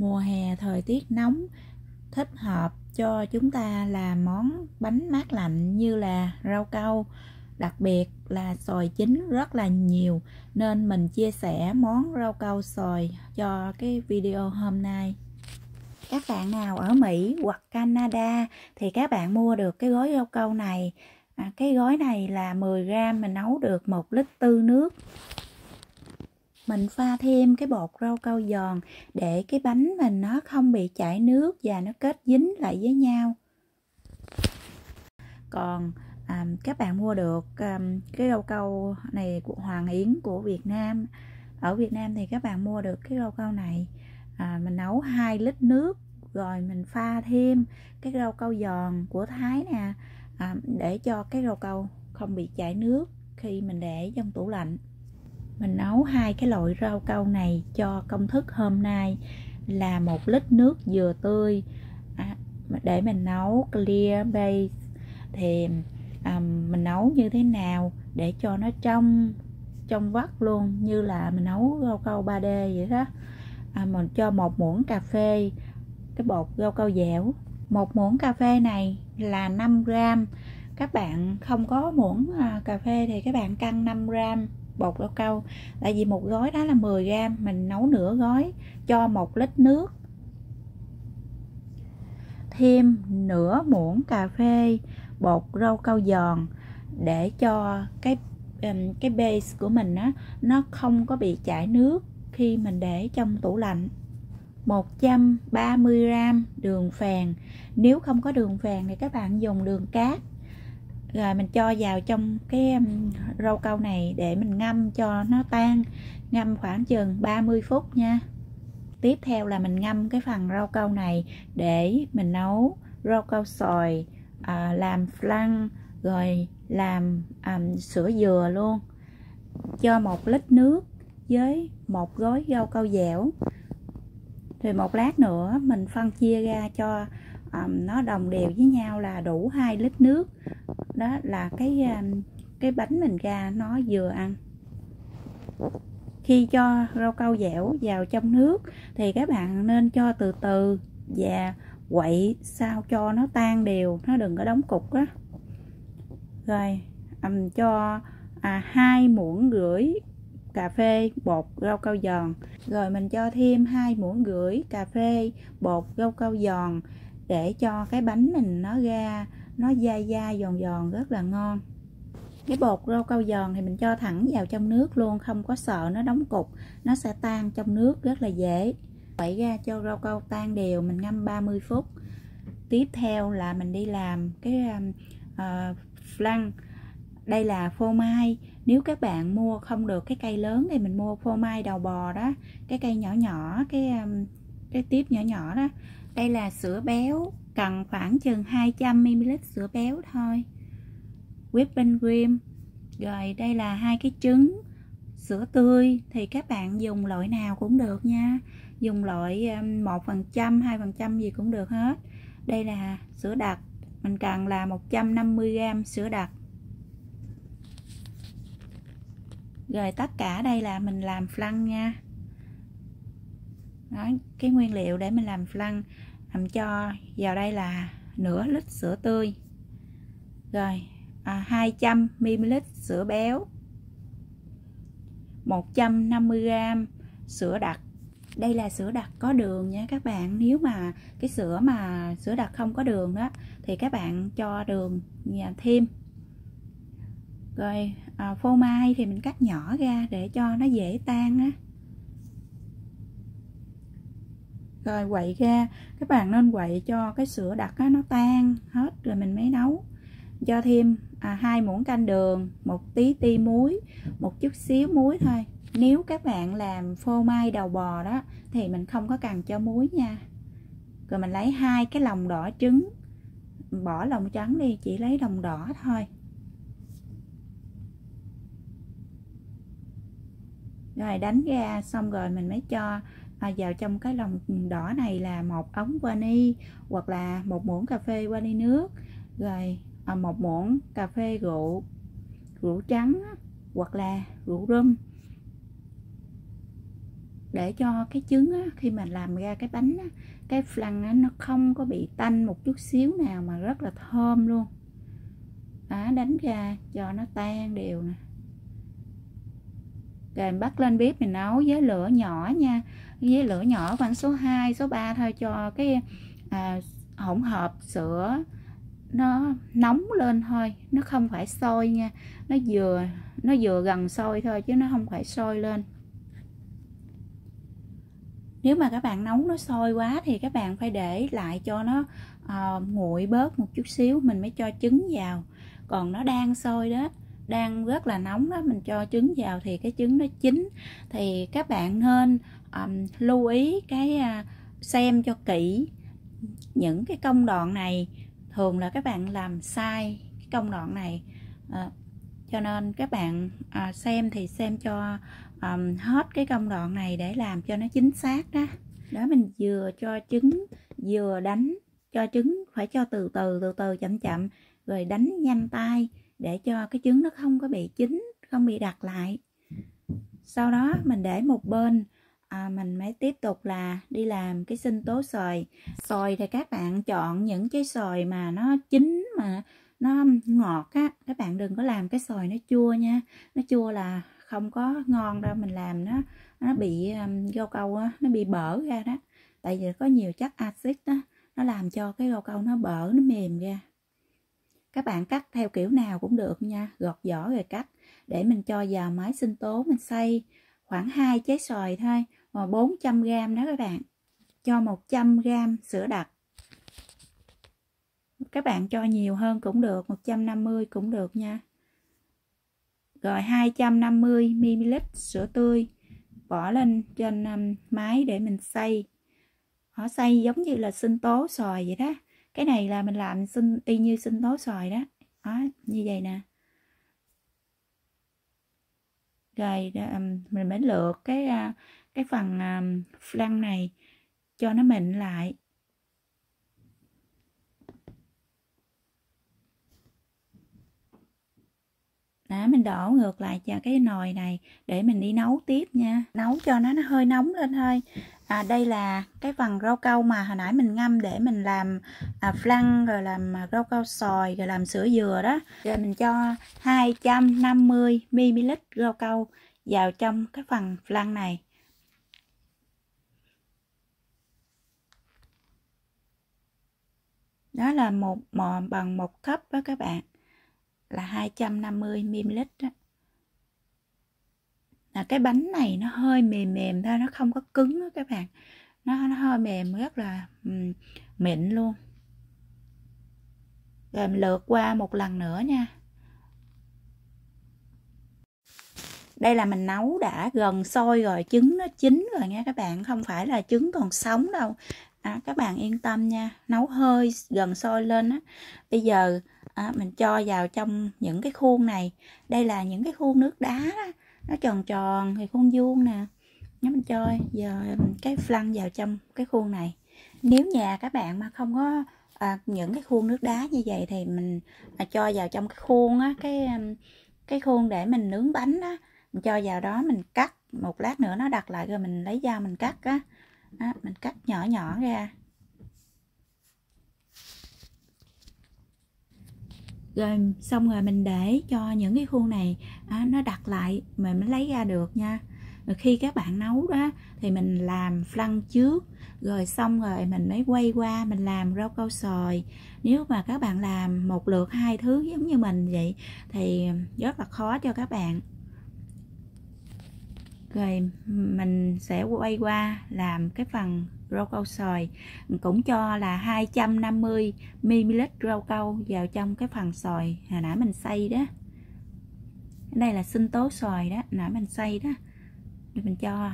Mùa hè thời tiết nóng thích hợp cho chúng ta làm món bánh mát lạnh như là rau câu, đặc biệt là xoài chín rất là nhiều, nên mình chia sẻ món rau câu xoài cho cái video hôm nay. Các bạn nào ở Mỹ hoặc Canada thì các bạn mua được cái gói rau câu này. Cái gói này là 10g, mình nấu được 1 lít tư nước. Mình pha thêm cái bột rau câu giòn để cái bánh mình nó không bị chảy nước và nó kết dính lại với nhau. Còn các bạn mua được cái rau câu này của Hoàng Yến của Việt Nam. Ở Việt Nam thì các bạn mua được cái rau câu này, mình nấu 2 lít nước, rồi mình pha thêm cái rau câu giòn của Thái nè, để cho cái rau câu không bị chảy nước khi mình để trong tủ lạnh. Mình nấu 2 cái loại rau câu này cho công thức hôm nay là 1 lít nước dừa tươi để mình nấu clear base. Thì mình nấu như thế nào để cho nó trong vắt luôn, như là mình nấu rau câu 3D vậy đó. Mình cho 1 muỗng cà phê cái bột rau câu dẻo. 1 muỗng cà phê này là 5g. Các bạn không có muỗng cà phê thì các bạn căn 5g bột rau câu, tại vì một gói đó là 10g, mình nấu nửa gói cho 1 lít nước. Thêm nửa muỗng cà phê bột rau câu giòn để cho cái base của mình nó không có bị chảy nước khi mình để trong tủ lạnh. 130g đường phèn, nếu không có đường phèn thì các bạn dùng đường cát. Rồi mình cho vào trong cái rau câu này để mình ngâm cho nó tan, ngâm khoảng chừng 30 phút nha. Tiếp theo là mình ngâm cái phần rau câu này để mình nấu rau câu xoài, làm flan, rồi làm sữa dừa luôn. Cho 1 lít nước với 1 gói rau câu dẻo. Rồi một lát nữa mình phân chia ra cho nó đồng đều với nhau là đủ 2 lít nước. Đó là cái bánh mình ra nó vừa ăn. Khi cho rau câu dẻo vào trong nước thì các bạn nên cho từ từ và quậy sao cho nó tan đều, nó đừng có đóng cục á. Rồi cho 2 muỗng rưỡi cà phê bột rau câu giòn, rồi mình cho thêm 2 muỗng rưỡi cà phê bột rau câu giòn để cho cái bánh mình nó ra nó dai dai giòn giòn rất là ngon. Cái bột rau câu giòn thì mình cho thẳng vào trong nước luôn, không có sợ nó đóng cục, nó sẽ tan trong nước rất là dễ. Quậy ra cho rau câu tan đều, mình ngâm 30 phút. Tiếp theo là mình đi làm cái flan. Đây là phô mai. Nếu các bạn mua không được cái cây lớn thì mình mua phô mai đầu bò đó, cái cây nhỏ nhỏ, cái tiếp nhỏ nhỏ đó. Đây là sữa béo, cần khoảng chừng 200ml sữa béo thôi. Whipping cream. Rồi đây là 2 cái trứng. Sữa tươi thì các bạn dùng loại nào cũng được nha, dùng loại 1%, 2% gì cũng được hết. Đây là sữa đặc, mình cần là 150g sữa đặc. Rồi tất cả đây là mình làm flan nha. Đó, cái nguyên liệu để mình làm flan. Làm cho vào đây là nửa lít sữa tươi, rồi 200ml sữa béo, 150g sữa đặc. Đây là sữa đặc có đường nha các bạn. Nếu mà cái sữa đặc không có đường đó thì các bạn cho đường thêm. Rồi phô mai thì mình cắt nhỏ ra để cho nó dễ tan á. Rồi quậy ra, các bạn nên quậy cho cái sữa đặc nó tan hết rồi mình mới nấu. Cho thêm 2 muỗng canh đường, một tí muối, một chút xíu muối thôi. Nếu các bạn làm phô mai đầu bò đó thì mình không có cần cho muối nha. Rồi mình lấy 2 cái lòng đỏ trứng, bỏ lòng trắng đi, chỉ lấy lòng đỏ thôi. Rồi đánh ra xong rồi mình mới cho vào trong cái lòng đỏ này là 1 ống vani, hoặc là 1 muỗng cà phê vani nước, rồi 1 muỗng cà phê rượu trắng hoặc là rượu rum. để cho cái trứng á, khi mà làm ra cái bánh á, cái flan á, nó không có bị tanh một chút xíu nào mà rất là thơm luôn. Đó, đánh ra cho nó tan đều nè. Rồi bắt lên bếp mình nấu với lửa nhỏ nha, với lửa nhỏ khoảng số 2, số 3 thôi, cho cái hỗn hợp sữa nó nóng lên thôi, nó không phải sôi nha, nó vừa gần sôi thôi chứ nó không phải sôi lên. Nếu mà các bạn nấu nó sôi quá thì các bạn phải để lại cho nó nguội bớt một chút xíu mình mới cho trứng vào. Còn nó đang sôi đó, đang rất là nóng đó, mình cho trứng vào thì cái trứng nó chín. Thì các bạn nên lưu ý cái xem cho kỹ những cái công đoạn này. Thường là các bạn làm sai cái công đoạn này, cho nên các bạn xem thì xem cho hết cái công đoạn này để làm cho nó chính xác đó. Đó, mình vừa cho trứng vừa đánh, cho trứng phải cho từ từ chậm chậm, rồi đánh nhanh tay để cho cái trứng nó không có bị chín, không bị đặc lại. Sau đó mình để một bên, mình mới tiếp tục là đi làm cái sinh tố xoài. Xoài thì các bạn chọn những cái xoài mà nó chín mà nó ngọt á, các bạn đừng có làm cái xoài nó chua nha. Nó chua là không có ngon đâu, mình làm nó bị rau câu á, nó bị bở ra đó. Tại vì có nhiều chất axit đó, nó làm cho cái rau câu nó bở, nó mềm ra. Các bạn cắt theo kiểu nào cũng được nha, gọt vỏ rồi cắt để mình cho vào máy sinh tố mình xay. Khoảng 2 trái xoài thôi, và 400g đó các bạn. Cho 100g sữa đặc. Các bạn cho nhiều hơn cũng được, 150 cũng được nha. Rồi 250ml sữa tươi bỏ lên trên máy để mình xay. Họ xay giống như là sinh tố xoài vậy đó. Cái này là mình làm y như sinh tố xoài đó. Đó, như vậy nè. Rồi mình mới lượt cái phần flan này cho nó mịn lại. Đó, mình đổ ngược lại cho cái nồi này để mình đi nấu tiếp nha. Nấu cho nó hơi nóng lên thôi. Đây là cái phần rau câu mà hồi nãy mình ngâm để mình làm flan, rồi làm rau câu xoài, rồi làm sữa dừa đó. Rồi mình cho 250ml rau câu vào trong cái phần flan này. Đó là bằng 1 cup đó các bạn, là 250ml đó. Cái bánh này nó hơi mềm mềm thôi, nó không có cứng đó các bạn, nó hơi mềm, rất là mịn luôn. Rồi mình lượt qua một lần nữa nha. Đây là mình nấu đã gần sôi rồi, trứng nó chín rồi nha các bạn, không phải là trứng còn sống đâu. Các bạn yên tâm nha, nấu hơi gần sôi lên á. Bây giờ mình cho vào trong những cái khuôn này. Đây là những cái khuôn nước đá đó, nó tròn tròn thì khuôn vuông nè. Nếu mình cho giờ cái flan vào trong cái khuôn này. Nếu nhà các bạn mà không có những cái khuôn nước đá như vậy thì mình cho vào trong cái khuôn á, cái khuôn để mình nướng bánh á, mình cho vào đó, mình cắt một lát nữa nó đặt lại rồi mình lấy dao mình cắt á. Đó, mình cắt nhỏ nhỏ ra. Rồi xong rồi mình để cho những cái khuôn này nó đặt lại mình mới lấy ra được nha. Rồi khi các bạn nấu đó thì mình làm flan trước, rồi xong rồi mình mới quay qua mình làm rau câu xoài. Nếu mà các bạn làm một lượt 2 thứ giống như mình vậy thì rất là khó cho các bạn. Rồi mình sẽ quay qua làm cái phần rau câu xoài, mình cũng cho là 250ml rau câu vào trong cái phần xoài hồi nãy mình xay đó. Đây là sinh tố xoài đó, nãy mình xay đó. Rồi mình cho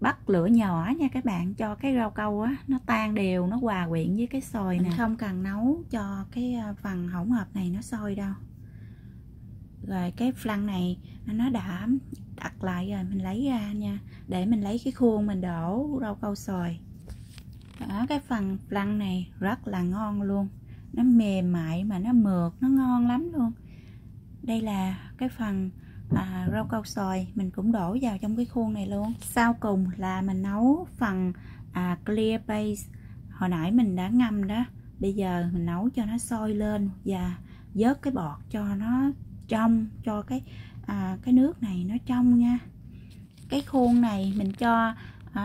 bắt lửa nhỏ nha các bạn, cho cái rau câu á nó tan đều, nó hòa quyện với cái xoài nè. Mình không cần nấu cho cái phần hỗn hợp này nó sôi đâu. Rồi cái flan này nó đã đặt lại rồi, mình lấy ra nha, để mình lấy cái khuôn mình đổ rau câu xoài. Đó, cái phần flan này rất là ngon luôn, nó mềm mại mà nó mượt, nó ngon lắm luôn. Đây là cái phần rau câu xoài mình cũng đổ vào trong cái khuôn này luôn. Sau cùng là mình nấu phần clear base hồi nãy mình đã ngâm đó. Bây giờ mình nấu cho nó sôi lên và vớt cái bọt cho nó trong, cho cái nước này nó trong nha. Cái khuôn này mình cho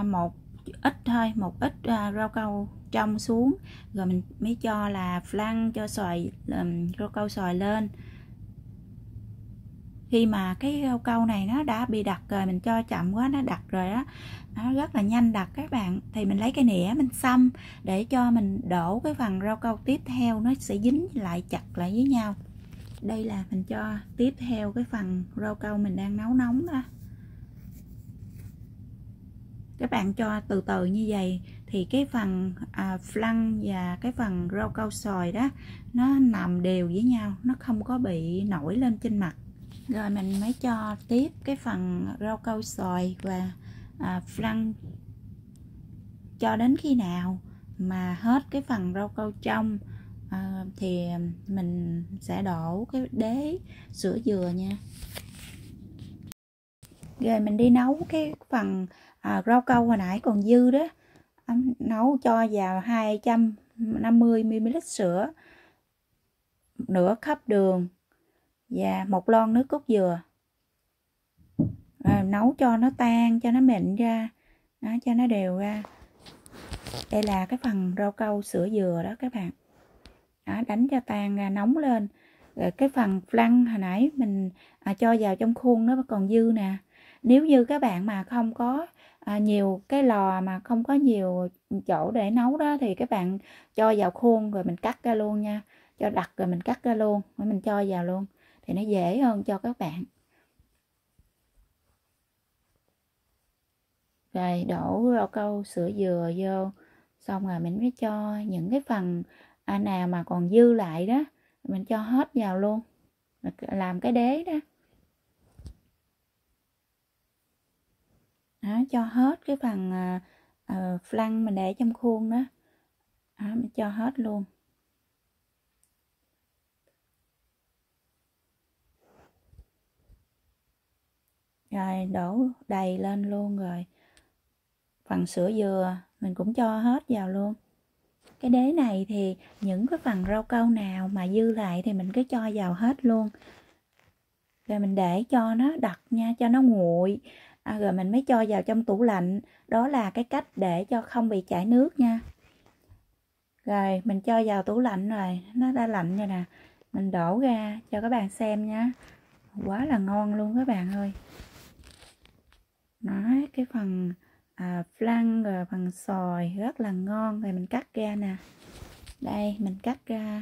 một ít thôi, một ít rau câu trong xuống, rồi mình mới cho là flan cho xoài, rau câu xoài lên. Khi mà cái rau câu này nó đã bị đặc rồi, mình cho chậm quá nó đặc rồi đó, nó rất là nhanh đặc các bạn, thì mình lấy cái nĩa mình xăm để cho mình đổ cái phần rau câu tiếp theo, nó sẽ dính lại chặt lại với nhau. Đây là mình cho tiếp theo cái phần rau câu mình đang nấu nóng đó. Các bạn cho từ từ như vậy thì cái phần flan và cái phần rau câu xoài đó nó nằm đều với nhau, nó không có bị nổi lên trên mặt. Rồi mình mới cho tiếp cái phần rau câu xoài và flan cho đến khi nào mà hết cái phần rau câu trong thì mình sẽ đổ cái đế sữa dừa nha. Rồi mình đi nấu cái phần rau câu hồi nãy còn dư đó, nấu cho vào 250 ml sữa, nửa cốc đường và 1 lon nước cốt dừa. Rồi nấu cho nó tan, cho nó mịn ra đó, cho nó đều ra. Đây là cái phần rau câu sữa dừa đó các bạn đó, đánh cho tan ra, nóng lên. Rồi cái phần flan hồi nãy mình cho vào trong khuôn nó còn dư nè. Nếu như các bạn mà không có nhiều cái lò, mà không có nhiều chỗ để nấu đó, thì các bạn cho vào khuôn rồi mình cắt ra luôn nha, cho đặc rồi mình cắt ra luôn, rồi mình cho vào luôn thì nó dễ hơn cho các bạn. Rồi đổ rau câu sữa dừa vô, xong rồi mình mới cho những cái phần nào mà còn dư lại đó, mình cho hết vào luôn, làm cái đế đó. Đó, cho hết cái phần flan mình để trong khuôn đó, mình cho hết luôn. Rồi đổ đầy lên luôn. Rồi phần sữa dừa mình cũng cho hết vào luôn. Cái đế này thì những cái phần rau câu nào mà dư lại thì mình cứ cho vào hết luôn. Rồi mình để cho nó đặc nha, cho nó nguội, rồi mình mới cho vào trong tủ lạnh. Đó là cái cách để cho không bị chảy nước nha. Rồi mình cho vào tủ lạnh rồi, nó đã lạnh rồi nè, mình đổ ra cho các bạn xem nha. Quá là ngon luôn các bạn ơi. Đó, cái phần flan rồi phần xoài rất là ngon. Rồi mình cắt ra nè, đây mình cắt ra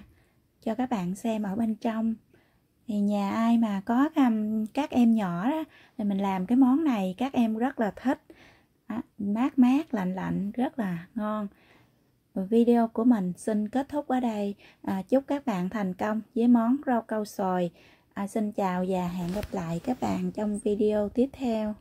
cho các bạn xem ở bên trong. Thì nhà ai mà có các em nhỏ đó, thì mình làm cái món này các em rất là thích. Mát mát lạnh lạnh rất là ngon. Video của mình xin kết thúc ở đây. Chúc các bạn thành công với món rau câu xoài. Xin chào và hẹn gặp lại các bạn trong video tiếp theo.